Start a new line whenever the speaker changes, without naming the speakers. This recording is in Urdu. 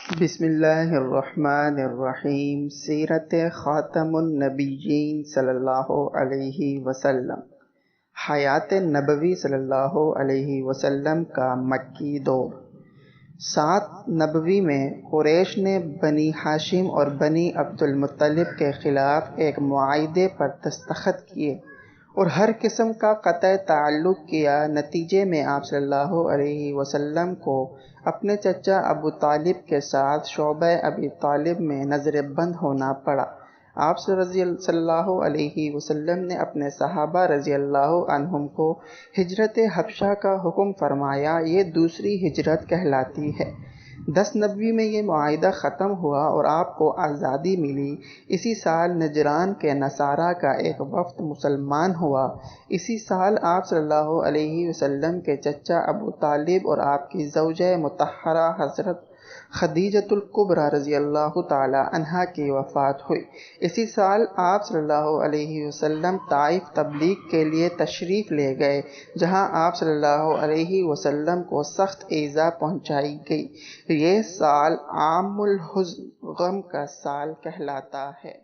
بسم اللہ الرحمن الرحیم۔ سیرت خاتم النبیین صلی اللہ علیہ وسلم۔ حیات نبوی صلی اللہ علیہ وسلم کا مکی دور۔ 7 نبوی میں قریش نے بنی ہاشم اور بنی عبد المطلب کے خلاف ایک معاہدے پر دستخط کیے اور ہر قسم کا قطع تعلق کیا۔ نتیجے میں آپ صلی اللہ علیہ وسلم کو اپنے چچا ابو طالب کے ساتھ شعبہ ابی طالب میں نظر بند ہونا پڑا۔ آپ صلی اللہ علیہ وسلم نے اپنے صحابہ رضی اللہ عنہم کو ہجرت حبشہ کا حکم فرمایا۔ یہ دوسری ہجرت کہلاتی ہے۔ 10 نبوی میں یہ معاہدہ ختم ہوا اور آپ کو آزادی ملی۔ اسی سال نجران کے نصارہ کا ایک وفد مسلمان ہوا۔ اسی سال آپ صلی اللہ علیہ وسلم کے چچا ابو طالب اور آپ کی زوجہ مطہرہ حضرت خدیجۃ الکبریٰ رضی اللہ تعالی عنہا کی وفات ہوئی۔ اسی سال آپ صلی اللہ علیہ وسلم طائف تبلیغ کے لیے تشریف لے گئے، جہاں آپ صلی اللہ علیہ وسلم کو سخت ایذا پہنچائی گئی۔ یہ سال عام الحزن غم کا سال کہلاتا ہے۔